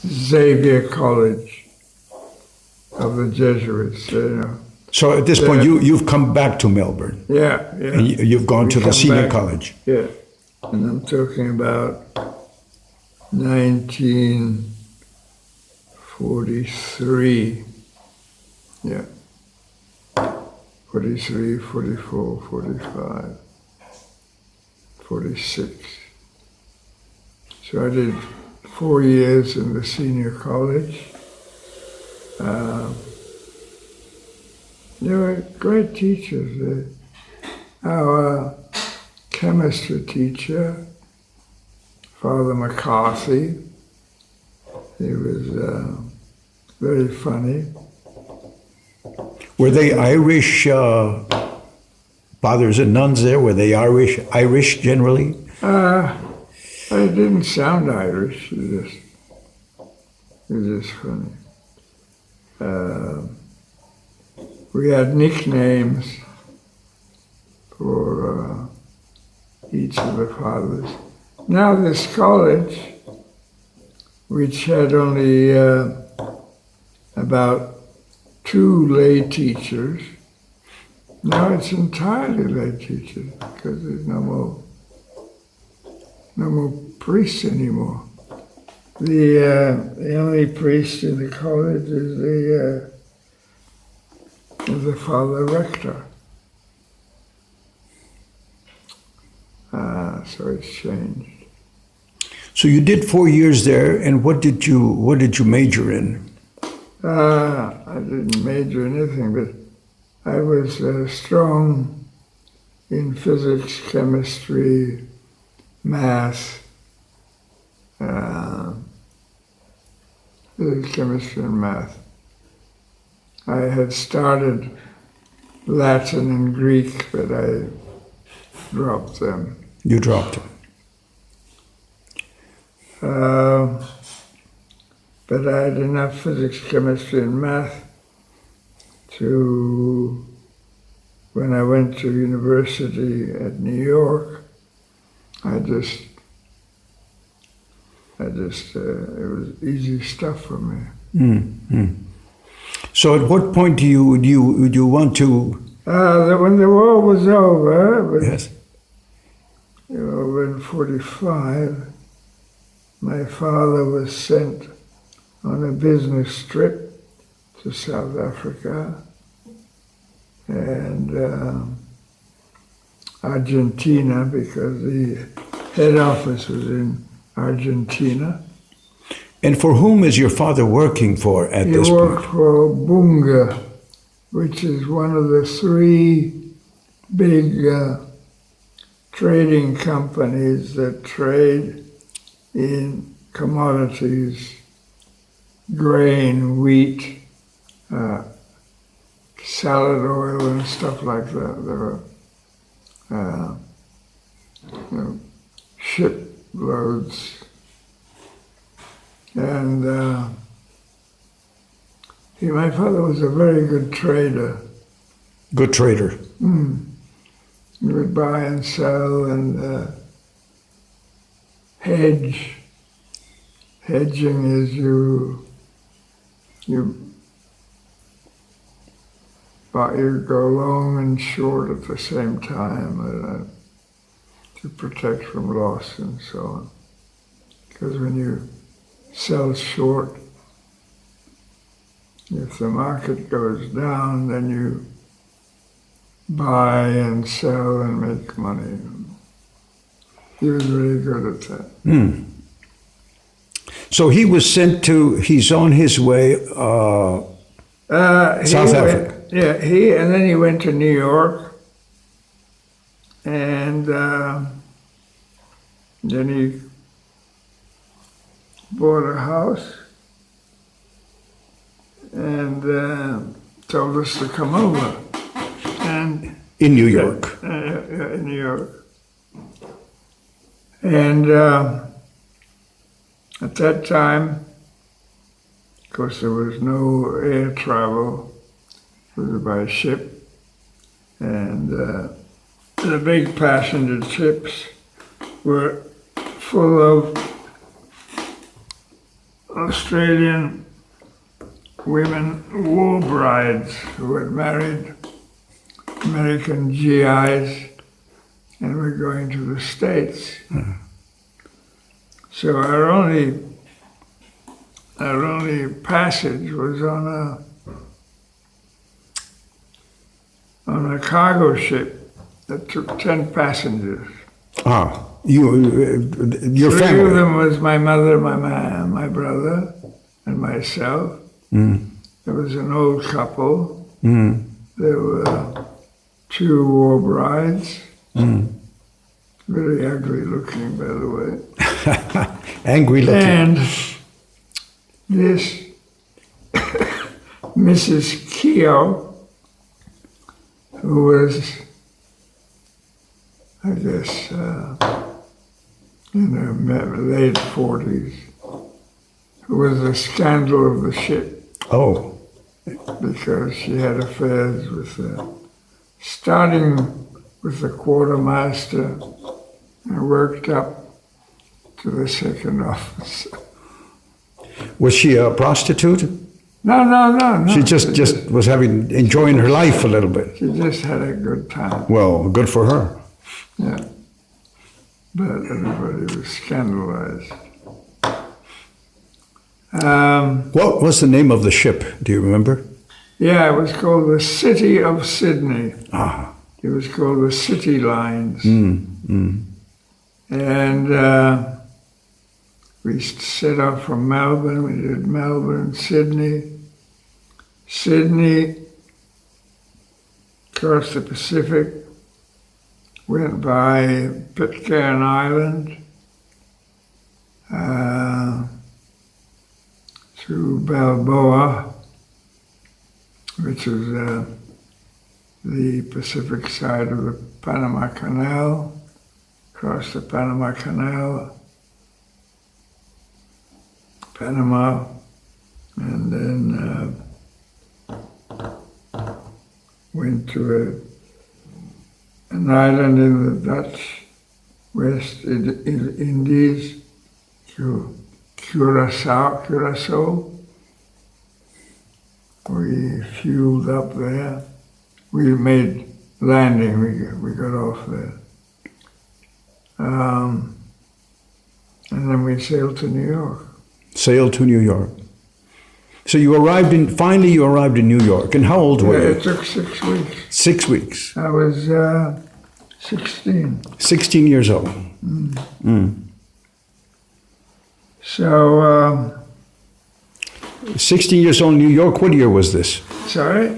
Xavier College of the Jesuits, So at this point, you've come back to Melbourne. Yeah. And you've gone to the senior college. Yeah, and I'm talking about 1943. Yeah. 43, 44, 45, 46. So I did 4 years in the senior college. They were great teachers. Our chemistry teacher, Father McCarthy, he was very funny. Were they Irish fathers and nuns there? Were they Irish generally? It didn't sound Irish. It was just funny. We had nicknames for each of the fathers. Now this college, which had only about 2 lay teachers, now it's entirely lay teachers because there's no more priests anymore. The only priest in the college is the father rector. So it's changed. So you did 4 years there, and what did you major in? I didn't major in anything, but I was strong in physics, chemistry, math, physics, chemistry, and math. I had started Latin and Greek, but I dropped them. You dropped them. But I had enough physics, chemistry, and math to, when I went to university at New York, it was easy stuff for me. Mm-hmm. So at what point do you want to? When the war was over, Yes. Over in 45, my father was sent on a business trip to South Africa and Argentina, because the head office was in Argentina. And for whom is your father working for at this point? He worked for Bunga, which is one of the 3 big trading companies that trade in commodities, grain, wheat, salad oil, and stuff like that. There were shiploads. And my father was a very good trader. Good trader. He would buy and sell and hedge. Hedging is you go long and short at the same time to protect from loss and so on. Because when you sell short, if the market goes down, then you buy and sell and make money. He was really good at that. So he was sent to, he's on his way, South Africa. Yeah, and then he went to New York, and then he bought a house and told us to come over. And in New York. In New York. And at that time, of course, there was no air travel. It was by ship. And the big passenger ships were full Australian women war brides who had married American GIs and were going to the States. So our only passage was on a cargo ship that took 10 passengers. Ah, your Three family. of them was my mother, my brother, and myself. There was an old couple. There were 2 war brides. Very ugly looking, by the way. Angry looking. And this Mrs. Keogh, who was, I guess, in her late 40s, who was the scandal of the ship Oh, because she had affairs with, starting with the quartermaster and worked up to the second officer. was she a prostitute? No. She just was enjoying her life a little bit. She just had a good time. Well, good for her. Yeah. But everybody was scandalized. What was the name of the ship? Do you remember? Yeah, it was called the City of Sydney. Ah. It was called the City Lines. And we set off from Melbourne. We did Melbourne, Sydney, across the Pacific, went by Pitcairn Island, through Balboa, which is the Pacific side of the Panama Canal, across the Panama Canal, Panama, and then went to an island in the Dutch West Indies, Curacao. We fueled up there. We made landing, we got off there. And then we sailed to New York. Sailed to New York. So finally you arrived in New York. And how old were you? It took 6 weeks. 6 weeks. I was 16. 16 years old. So, 16 years old in New York. What year was this? sorry?